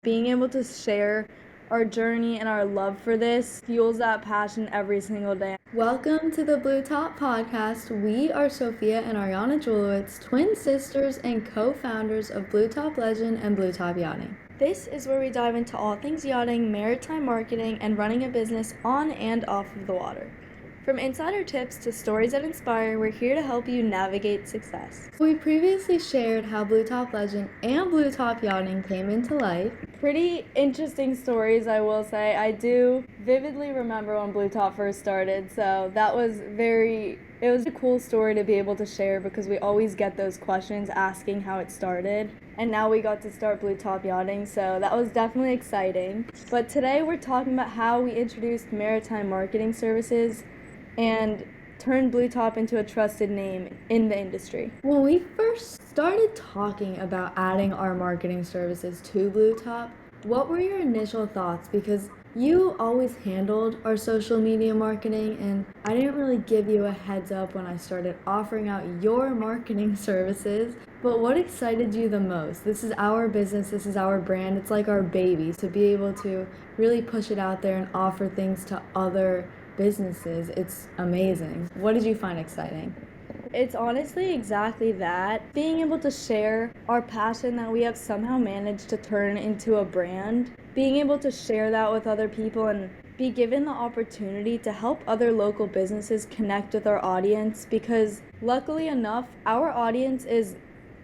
being able to share our journey and our love for this fuels that passion every single day. Welcome to the Blue Top Podcast. We are Sofia and Ariana Jewelewicz, twin sisters and co-founders of Blue Top Legend and Blue Top Yachting. This is where we dive into all things yachting, maritime marketing, and running a business on and off of the water. From insider tips to stories that inspire, we're here to help you navigate success. We previously shared how Blue Top Legend and Blue Top Yachting came into life. Pretty interesting stories, I will say. I do vividly remember when Blue Top first started, so that was it was a cool story to be able to share because we always get those questions asking how it started. And now we got to start Blue Top Yachting, so that was definitely exciting. But today we're talking about how we introduced maritime marketing services and turned Blue Top into a trusted name in the industry. When we first started talking about adding our marketing services to Blue Top, what were your initial thoughts? Because you always handled our social media marketing, and I didn't really give you a heads up when I started offering out your marketing services. But what excited you the most? This is our business, this is our brand, it's like our baby. To be able to really push it out there and offer things to other businesses, it's amazing. What did you find exciting? It's honestly exactly that. Being able to share our passion that we have somehow managed to turn into a brand, being able to share that with other people and be given the opportunity to help other local businesses connect with our audience, because luckily enough, our audience is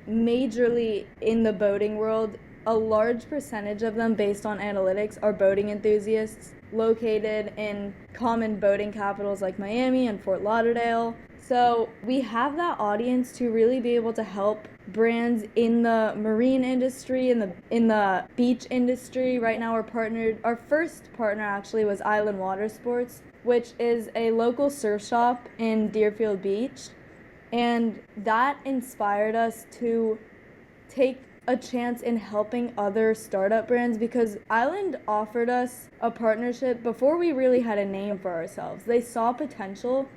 majorly in the boating world. A large percentage of them, based on analytics, are boating enthusiasts located in common boating capitals like Miami and Fort Lauderdale. So we have that audience to really be able to help brands in the marine industry, in the beach industry. Right now our first partner actually was Island Water Sports, which is a local surf shop in Deerfield Beach. And that inspired us to take a chance in helping other startup brands, because Island offered us a partnership before we really had a name for ourselves. They saw potential,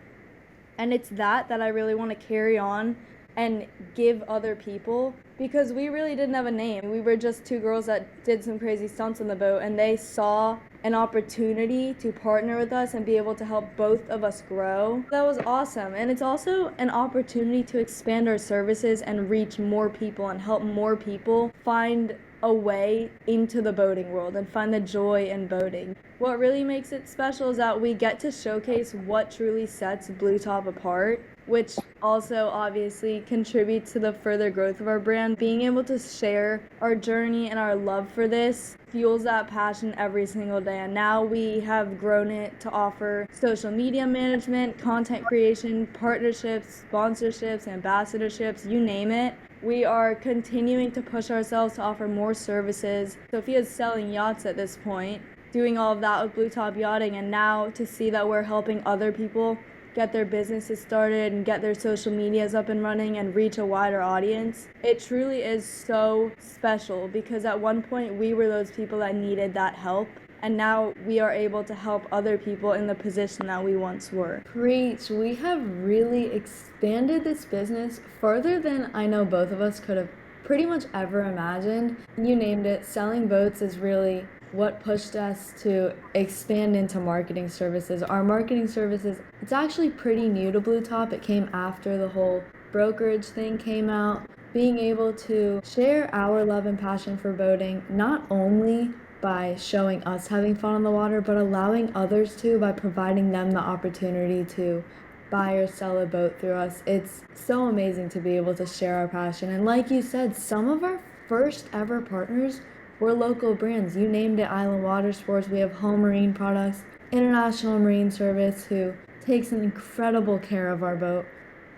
and it's that I really want to carry on and give other people, because we really didn't have a name. We were just two girls that did some crazy stunts on the boat, and they saw an opportunity to partner with us and be able to help both of us grow. That was awesome. And it's also an opportunity to expand our services and reach more people and help more people find a way into the boating world and find the joy in boating. What really makes it special is that we get to showcase what truly sets Blue Top apart, which also obviously contributes to the further growth of our brand. Being able to share our journey and our love for this fuels that passion every single day. And now we have grown it to offer social media management, content creation, partnerships, sponsorships, ambassadorships, you name it. We are continuing to push ourselves to offer more services. Sofia's selling yachts at this point, doing all of that with Blue Top Yachting, and now to see that we're helping other people get their businesses started and get their social medias up and running and reach a wider audience. It truly is so special, because at one point we were those people that needed that help, and now we are able to help other people in the position that we once were. Preach. We have really expanded this business further than I know both of us could have pretty much ever imagined. You named it. Selling boats is really what pushed us to expand into marketing services. Our marketing services, it's actually pretty new to Blue Top. It came after the whole brokerage thing came out. Being able to share our love and passion for boating, not only by showing us having fun on the water, but allowing others to by providing them the opportunity to buy or sell a boat through us. It's so amazing to be able to share our passion. And like you said, some of our first ever partners were local brands. You named it, Island Water Sports. We have Home Marine Products, International Marine Service, who takes an incredible care of our boat.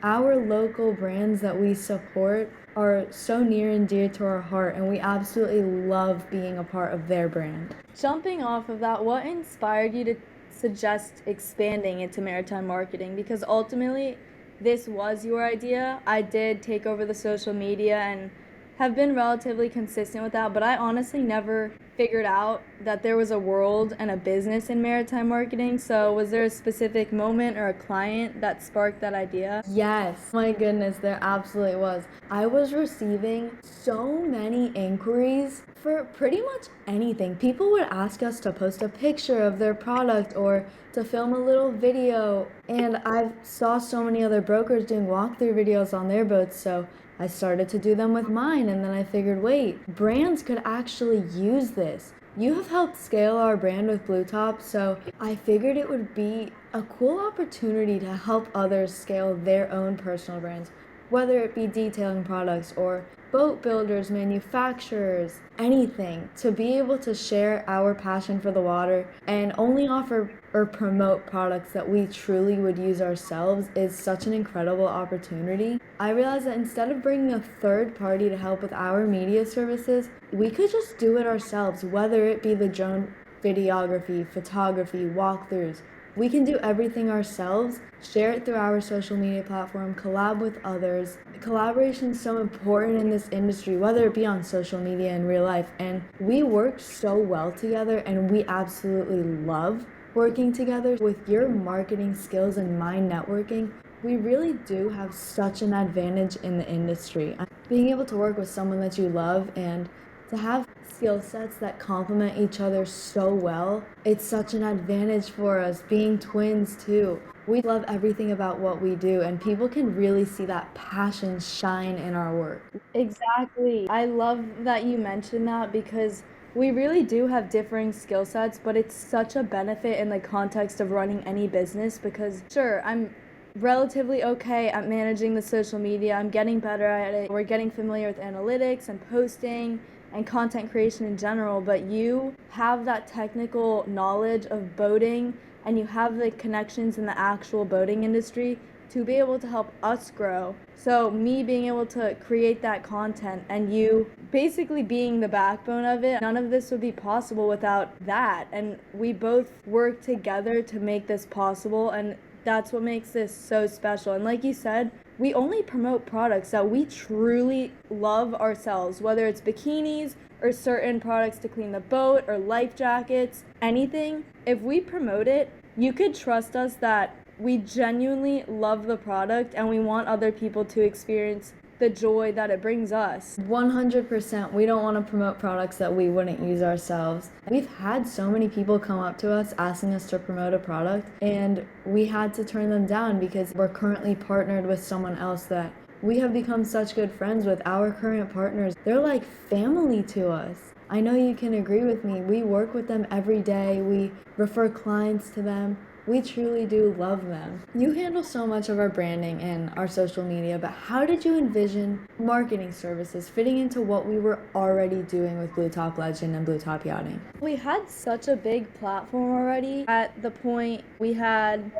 Our local brands that we support are so near and dear to our heart, and we absolutely love being a part of their brand. Jumping off of that, what inspired you to suggest expanding into maritime marketing? Because ultimately, this was your idea. I did take over the social media and have been relatively consistent with that, but I honestly never figured out that there was a world and a business in maritime marketing. So was there a specific moment or a client that sparked that idea? Yes, my goodness, there absolutely was. I was receiving so many inquiries For pretty much anything. People would ask us to post a picture of their product or to film a little video. And I saw so many other brokers doing walkthrough videos on their boats, so I started to do them with mine. And then I figured, wait, brands could actually use this. You have helped scale our brand with Blue Top, so I figured it would be a cool opportunity to help others scale their own personal brands, whether it be detailing products or boat builders, manufacturers, anything, to be able to share our passion for the water and only offer or promote products that we truly would use ourselves is such an incredible opportunity. I realized that instead of bringing a third party to help with our media services, we could just do it ourselves, whether it be the drone videography, photography, walkthroughs. We can do everything ourselves, share it through our social media platform, collab with others. Collaboration is so important in this industry, whether it be on social media and real life. And we work so well together, and we absolutely love working together. With your marketing skills and my networking, we really do have such an advantage in the industry. Being able to work with someone that you love and to have skill sets that complement each other so well, it's such an advantage for us. Being twins too, we love everything about what we do, and people can really see that passion shine in our work. Exactly. I love that you mentioned that because we really do have differing skill sets, but it's such a benefit in the context of running any business because, sure, I'm relatively okay at managing the social media. I'm getting better at it. We're getting familiar with analytics and posting and content creation in general, but you have that technical knowledge of boating and you have the connections in the actual boating industry to be able to help us grow. So me being able to create that content and you basically being the backbone of it, none of this would be possible without that. And we both work together to make this possible, and that's what makes this so special. And like you said, we only promote products that we truly love ourselves, whether it's bikinis or certain products to clean the boat or life jackets, anything. If we promote it, you could trust us that we genuinely love the product and we want other people to experience the joy that it brings us. 100%. We don't want to promote products that we wouldn't use ourselves. We've had so many people come up to us asking us to promote a product, and we had to turn them down because we're currently partnered with someone else that we have become such good friends with. Our current partners, they're like family to us. I know you can agree with me. We work with them every day. We refer clients to them. We truly do love them. You handle so much of our branding and our social media, but how did you envision marketing services fitting into what we were already doing with Blue Top Legend and Blue Top Yachting? We had such a big platform already. At the point, we had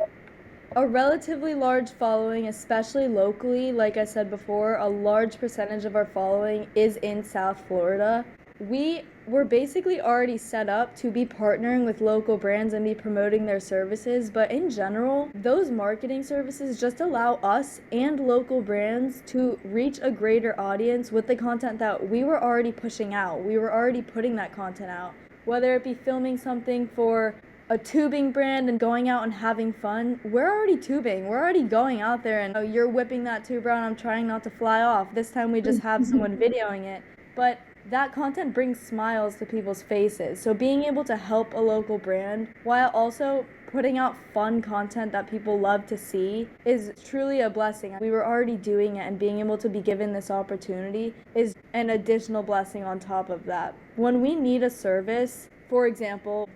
a relatively large following, especially locally. Like I said before, a large percentage of our following is in South Florida. We were basically already set up to be partnering with local brands and be promoting their services, but in general, those marketing services just allow us and local brands to reach a greater audience with the content that we were already pushing out. We were already putting that content out, whether it be filming something for a tubing brand and going out and having fun. We're already tubing. We're already going out there and, oh, you're whipping that tube around. I'm trying not to fly off. This time we just have someone videoing it. But that content brings smiles to people's faces. So being able to help a local brand while also putting out fun content that people love to see is truly a blessing. We were already doing it, and being able to be given this opportunity is an additional blessing on top of that. When we need a service, for example,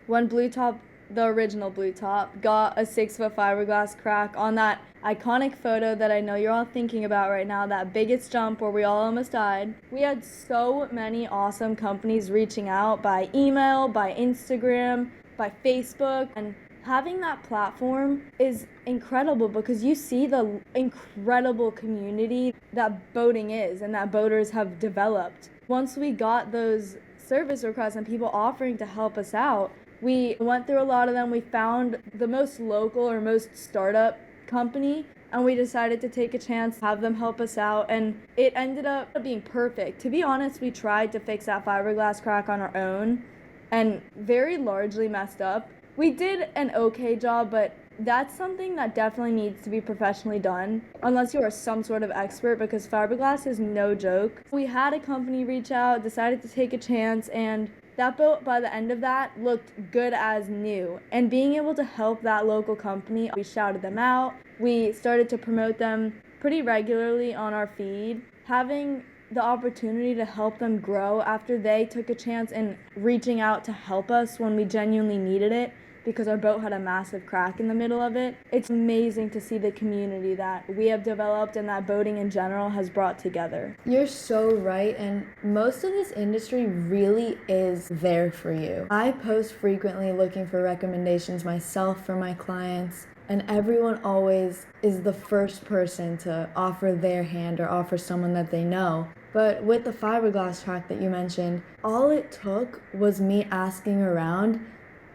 when Blue Top, the original Blue Top, got a 6-foot fiberglass crack on that iconic photo that I know you're all thinking about right now, that biggest jump where we all almost died, we had so many awesome companies reaching out by email, by Instagram, by Facebook, and having that platform is incredible because you see the incredible community that boating is and that boaters have developed. Once we got those service requests and people offering to help us out, we went through a lot of them. We found the most local or most startup company, and we decided to take a chance, have them help us out, and it ended up being perfect. To be honest, we tried to fix that fiberglass crack on our own and very largely messed up. We did an okay job, but that's something that definitely needs to be professionally done unless you are some sort of expert, because fiberglass is no joke. We had a company reach out, decided to take a chance, and that boat by the end of that looked good as new. And being able to help that local company, we shouted them out. We started to promote them pretty regularly on our feed. Having the opportunity to help them grow after they took a chance in reaching out to help us when we genuinely needed it, because our boat had a massive crack in the middle of it. It's amazing to see the community that we have developed and that boating in general has brought together. You're so right, and most of this industry really is there for you. I post frequently looking for recommendations myself for my clients, and everyone always is the first person to offer their hand or offer someone that they know. But with the fiberglass track that you mentioned, all it took was me asking around,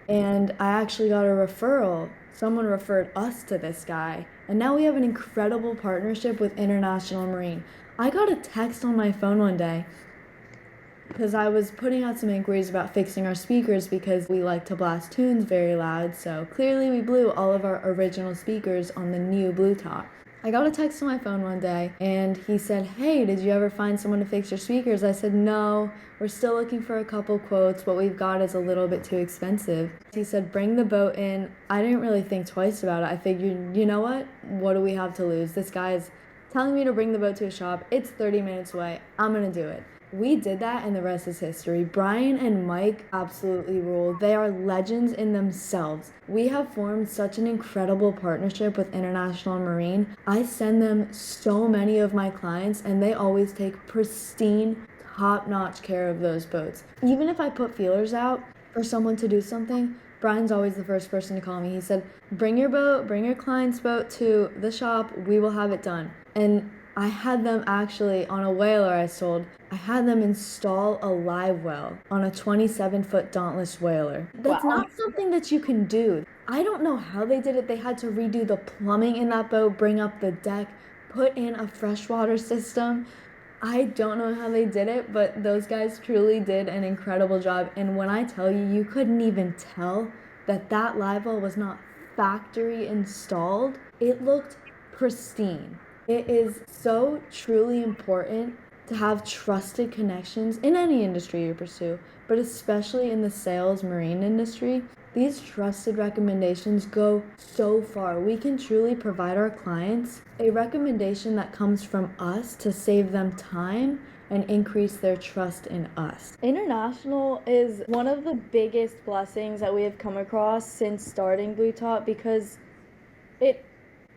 and I actually got a referral. Someone referred us to this guy, and now we have an incredible partnership with International Marine. I got a text on my phone one day because I was putting out some inquiries about fixing our speakers because we like to blast tunes very loud, so clearly we blew all of our original speakers on the new Blue Top. I got a text on my phone one day, and he said, "Hey, did you ever find someone to fix your speakers?" I said, "No, we're still looking for a couple quotes. What we've got is a little bit too expensive." He said, "Bring the boat in." I didn't really think twice about it. I figured, you know what do we have to lose? This guy is telling me to bring the boat to a shop. It's 30 minutes away. I'm gonna do it. We did that, and the rest is history. Brian and Mike absolutely rule. They are legends in themselves. We have formed such an incredible partnership with International Marine. I send them so many of my clients, and they always take pristine, top-notch care of those boats. Even if I put feelers out for someone to do something, Brian's always the first person to call me. He said, "Bring your boat, bring your client's boat to the shop. We will have it done." And I had them actually, on a whaler I sold, I had them install a live well on a 27-foot Dauntless whaler. That's Wow. not something that you can do. I don't know how they did it. They had to redo the plumbing in that boat, bring up the deck, put in a freshwater system. I don't know how they did it, but those guys truly did an incredible job. And when I tell you, you couldn't even tell that that live well was not factory installed. It looked pristine. It is so truly important to have trusted connections in any industry you pursue, but especially in the sales marine industry. These trusted recommendations go so far. We can truly provide our clients a recommendation that comes from us to save them time and increase their trust in us. International is one of the biggest blessings that we have come across since starting Blue Top, because it,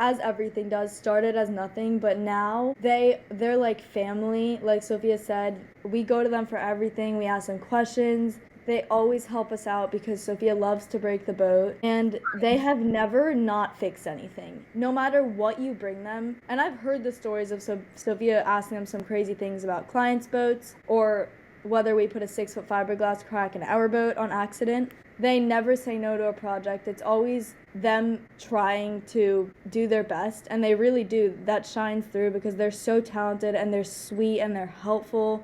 as everything does, started as nothing, but now they're like family. Like Sophia said, we go to them for everything. We ask them questions. They always help us out because Sophia loves to break the boat, and they have never not fixed anything, no matter what you bring them. And I've heard the stories of Sophia asking them some crazy things about clients' boats, or whether we put a 6-foot fiberglass crack in our boat on accident. They never say no to a project. It's always them trying to do their best, and they really do. That shines through because they're so talented and they're sweet and they're helpful.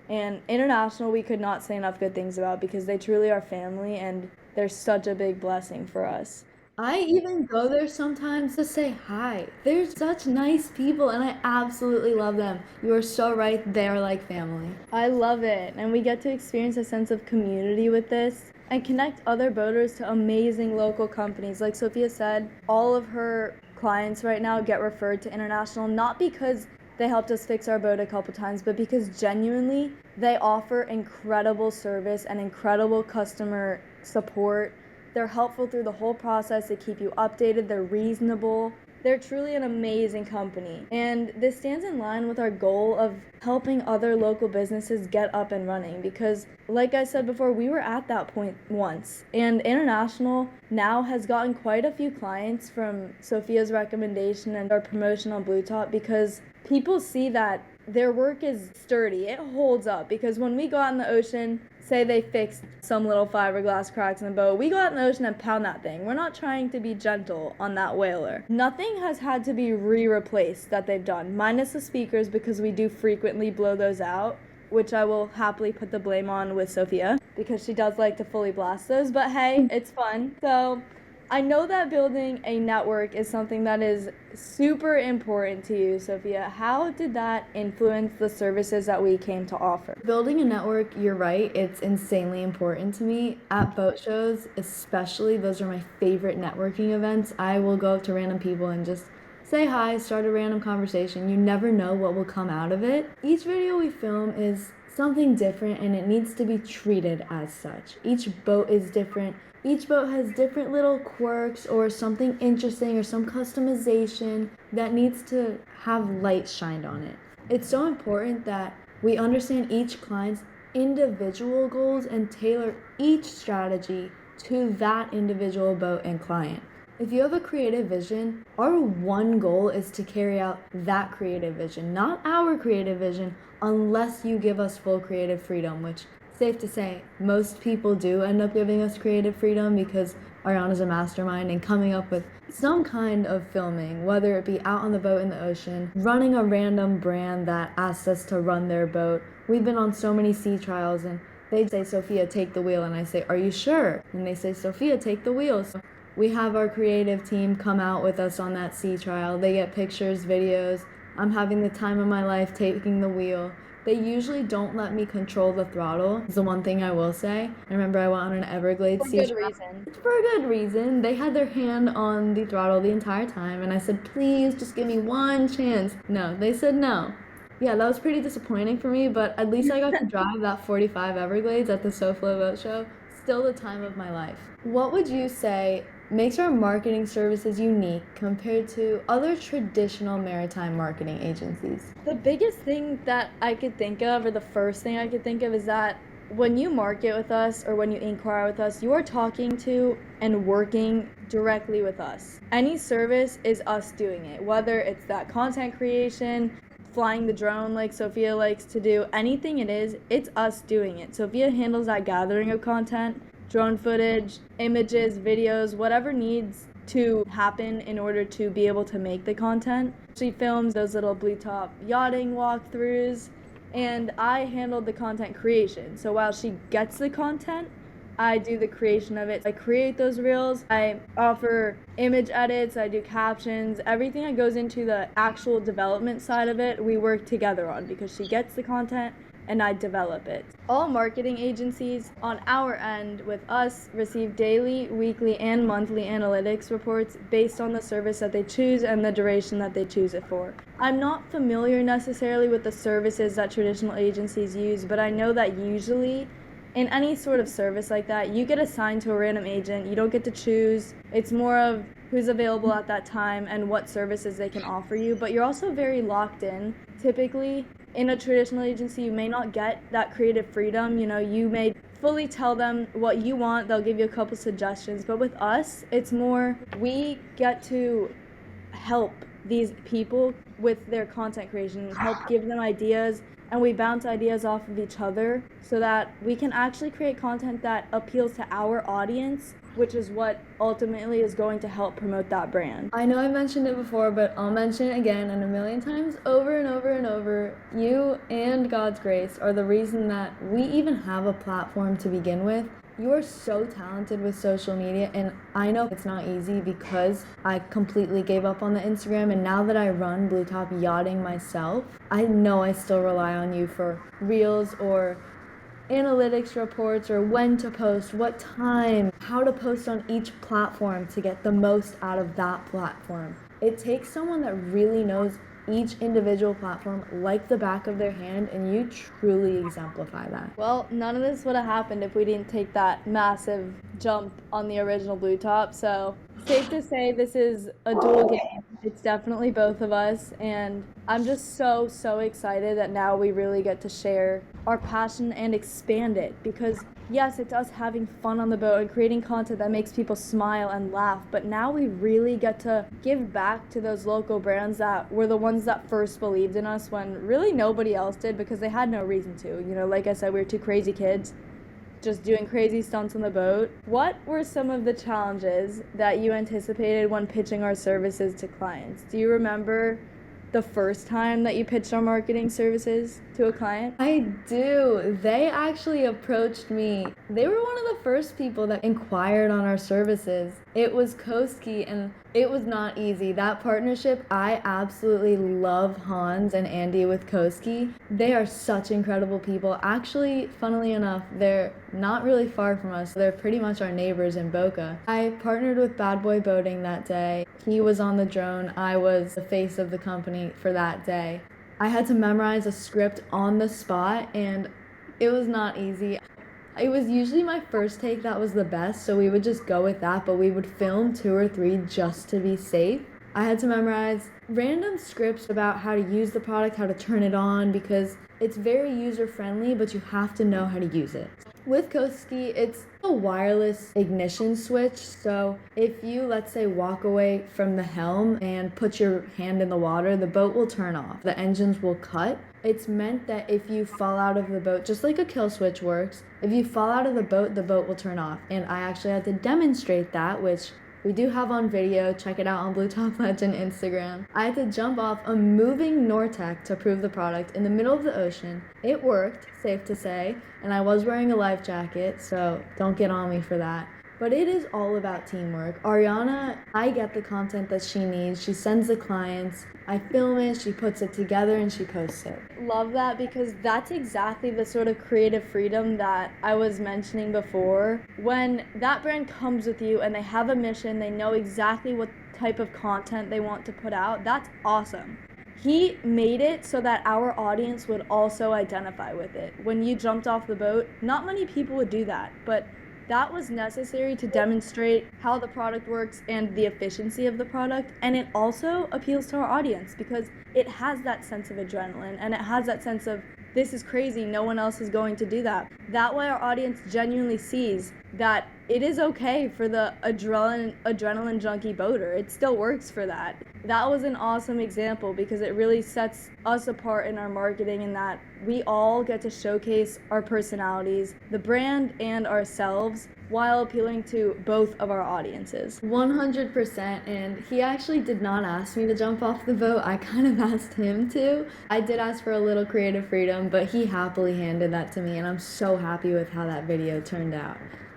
And International, we could not say enough good things about, because they truly are family and they're such a big blessing for us. I even go there sometimes to say hi. They're such nice people, and I absolutely love them. You are so right, they are like family. I love it, and we get to experience a sense of community with this and connect other boaters to amazing local companies. Like Sophia said, all of her clients right now get referred to International, not because they helped us fix our boat a couple times, but because genuinely they offer incredible service and incredible customer support. They're helpful through the whole process. They keep you updated. They're reasonable. They're truly an amazing company. And this stands in line with our goal of helping other local businesses get up and running, because like I said before, we were at that point once. And International now has gotten quite a few clients from Sophia's recommendation and our promotion on Blue Top, because people see that their work is sturdy. It holds up, because when we go out in the ocean, say they fixed some little fiberglass cracks in the boat, we go out in the ocean and pound that thing. We're not trying to be gentle on that whaler. Nothing has had to be replaced that they've done, minus the speakers, because we do frequently blow those out, which I will happily put the blame on with Sophia, because she does like to fully blast those, but hey, it's fun. So I know that building a network is something that is super important to you, Sophia. How did that influence the services that we came to offer? Building a network, you're right, it's insanely important to me. At boat shows, especially, those are my favorite networking events. I will go up to random people and just say hi, start a random conversation. You never know what will come out of it. Each video we film is something different and it needs to be treated as such. Each boat is different. Each boat has different little quirks or something interesting or some customization that needs to have light shined on it. It's so important that we understand each client's individual goals and tailor each strategy to that individual boat and client. If you have a creative vision, our one goal is to carry out that creative vision, not our creative vision, unless you give us full creative freedom, which, safe to say, most people do end up giving us creative freedom because Ariana's a mastermind and coming up with some kind of filming, whether it be out on the boat in the ocean, running a random brand that asks us to run their boat. We've been on so many sea trials and they say, Sophia, take the wheel. And I say, are you sure? And they say, Sophia, take the wheel. So we have our creative team come out with us on that sea trial. They get pictures, videos. I'm having the time of my life taking the wheel. They usually don't let me control the throttle. It's the one thing I will say. I remember I went on an Everglades sea trial. Reason. For a good reason. They had their hand on the throttle the entire time, and I said, please, just give me one chance. No, they said no. Yeah, that was pretty disappointing for me, but at least I got to drive that 45 Everglades at the SoFlo Boat Show. Still the time of my life. What would you say makes our marketing services unique compared to other traditional maritime marketing agencies? The biggest thing that I could think of, or the first thing I could think of, is that when you market with us or when you inquire with us, you are talking to and working directly with us. Any service is us doing it, whether it's that content creation, flying the drone like Sophia likes to do, anything it is, it's us doing it. Sophia handles that gathering of content, drone footage, images, videos, whatever needs to happen in order to be able to make the content. She films those little blue top yachting walkthroughs, and I handled the content creation. So while she gets the content, I do the creation of it. I create those reels, I offer image edits, I do captions, everything that goes into the actual development side of it, we work together on because she gets the content and I develop it. All marketing agencies on our end with us receive daily, weekly, and monthly analytics reports based on the service that they choose and the duration that they choose it for. I'm not familiar necessarily with the services that traditional agencies use, but I know that usually in any sort of service like that, you get assigned to a random agent. You don't get to choose. It's more of who's available at that time and what services they can offer you, but you're also very locked in. Typically, in a traditional agency, you may not get that creative freedom. You know, you may fully tell them what you want. They'll give you a couple suggestions, but with us, it's more we get to help these people with their content creation, help give them ideas, and we bounce ideas off of each other so that we can actually create content that appeals to our audience, which is what ultimately is going to help promote that brand. I know I mentioned it before, but I'll mention it again and a million times over and over and over. You and God's grace are the reason that we even have a platform to begin with. You are so talented with social media, and I know it's not easy because I completely gave up on the Instagram, and now that I run Blue Top Yachting myself, I know I still rely on you for reels or analytics reports or when to post, what time, how to post on each platform to get the most out of that platform. It takes someone that really knows each individual platform like the back of their hand, and you truly exemplify that. Well, none of this would have happened if we didn't take that massive jump on the original Blue Top. So, safe to say this is a dual game. It's definitely both of us, and I'm just so excited that now we really get to share our passion and expand it because yes, it's us having fun on the boat and creating content that makes people smile and laugh, but now we really get to give back to those local brands that were the ones that first believed in us when really nobody else did because they had no reason to. You know, like I said, we were two crazy kids just doing crazy stunts on the boat. What were some of the challenges that you anticipated when pitching our services to clients? Do you remember the first time that you pitched our marketing services to a client? I do. They actually approached me. They were one of the first people that inquired on our services. It was Koski, and it was not easy. That partnership, I absolutely love Hans and Andy with Koski. They are such incredible people. Actually, funnily enough, they're not really far from us. They're pretty much our neighbors in Boca. I partnered with Bad Boy Boating that day. He was on the drone. I was the face of the company for that day. I had to memorize a script on the spot, and it was not easy. It was usually my first take that was the best, so we would just go with that, but we would film 2 or 3 just to be safe. I had to memorize random scripts about how to use the product, how to turn it on, because it's very user friendly, but you have to know how to use it. With Koski, it's a wireless ignition switch, so if you, let's say, walk away from the helm and put your hand in the water, the boat will turn off. The engines will cut. It's meant that if you fall out of the boat, just like a kill switch works, if you fall out of the boat will turn off. And I actually had to demonstrate that, which we do have on video. Check it out on Blue Top Legend Instagram. I had to jump off a moving Nortec to prove the product in the middle of the ocean. It worked, safe to say, and I was wearing a life jacket, so don't get on me for that. But it is all about teamwork. Ariana, I get the content that she needs. She sends the clients. I film it, she puts it together, and she posts it. Love that, because that's exactly the sort of creative freedom that I was mentioning before. When that brand comes with you and they have a mission, they know exactly what type of content they want to put out, that's awesome. He made it so that our audience would also identify with it. When you jumped off the boat, not many people would do that, but that was necessary to demonstrate how the product works and the efficiency of the product. And it also appeals to our audience because it has that sense of adrenaline and it has that sense of, this is crazy, no one else is going to do that. That way our audience genuinely sees that it is okay for the adrenaline junkie boater. It still works for that. That was an awesome example because it really sets us apart in our marketing in that we all get to showcase our personalities, the brand and ourselves, while appealing to both of our audiences. 100%, and he actually did not ask me to jump off the boat. I kind of asked him to. I did ask for a little creative freedom, but he happily handed that to me, and I'm so happy with how that video turned out.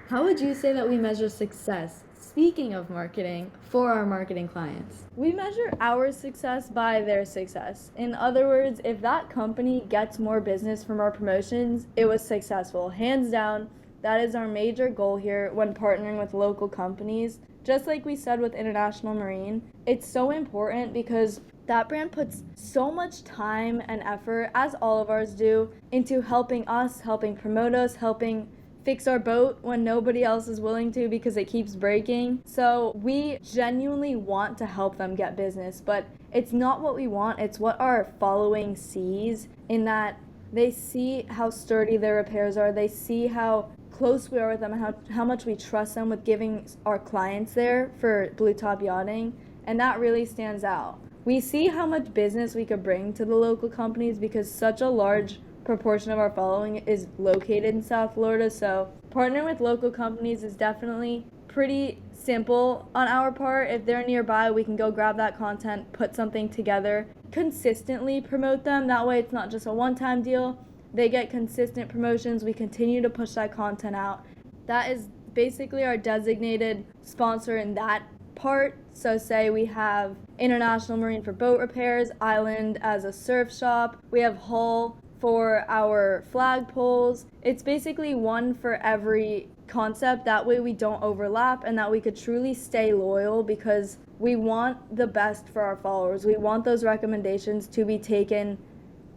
How would you say that we measure success, speaking of marketing, for our marketing clients? We measure our success by their success. In other words, if that company gets more business from our promotions, it was successful. Hands down, that is our major goal here when partnering with local companies. Just like we said with International Marine, it's so important because that brand puts so much time and effort, as all of ours do, into helping us, helping promote us, helping fix our boat when nobody else is willing to because it keeps breaking. So we genuinely want to help them get business, but it's not what we want, it's what our following sees, in that they see how sturdy their repairs are, they see how close we are with them, how much we trust them with giving our clients there for Blue Top Yachting, and that really stands out. We see how much business we could bring to the local companies because such a large proportion of our following is located in South Florida, so partnering with local companies is definitely pretty simple on our part. If they're nearby, we can go grab that content, put something together, consistently promote them. That way it's not just a one-time deal. They get consistent promotions. We continue to push that content out. That is basically our designated sponsor in that part. So say we have International Marine for boat repairs, Island as a surf shop, we have Hull for our flagpoles. It's basically one for every concept. That way we don't overlap and that we could truly stay loyal because we want the best for our followers. We want those recommendations to be taken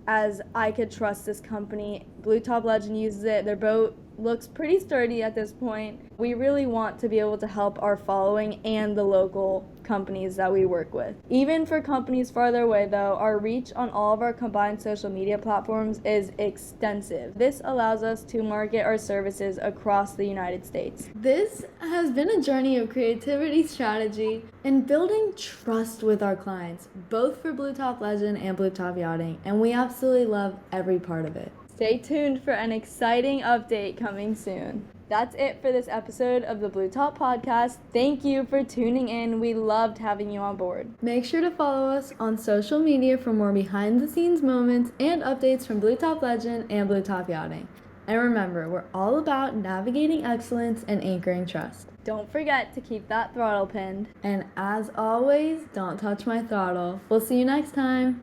as I could trust this company. Blue Top Legend uses it. Their boat looks pretty sturdy at this point. We really want to be able to help our following and the local companies that we work with. Even for companies farther away though, our reach on all of our combined social media platforms is extensive. This allows us to market our services across the United States. This has been a journey of creativity, strategy, and building trust with our clients, both for Blue Top Legend and Blue Top Yachting, and we absolutely love every part of it. Stay tuned for an exciting update coming soon. That's it for this episode of the Blue Top Podcast. Thank you for tuning in. We loved having you on board. Make sure to follow us on social media for more behind the scenes moments and updates from Blue Top Legend and Blue Top Yachting. And remember, we're all about navigating excellence and anchoring trust. Don't forget to keep that throttle pinned. And as always, don't touch my throttle. We'll see you next time.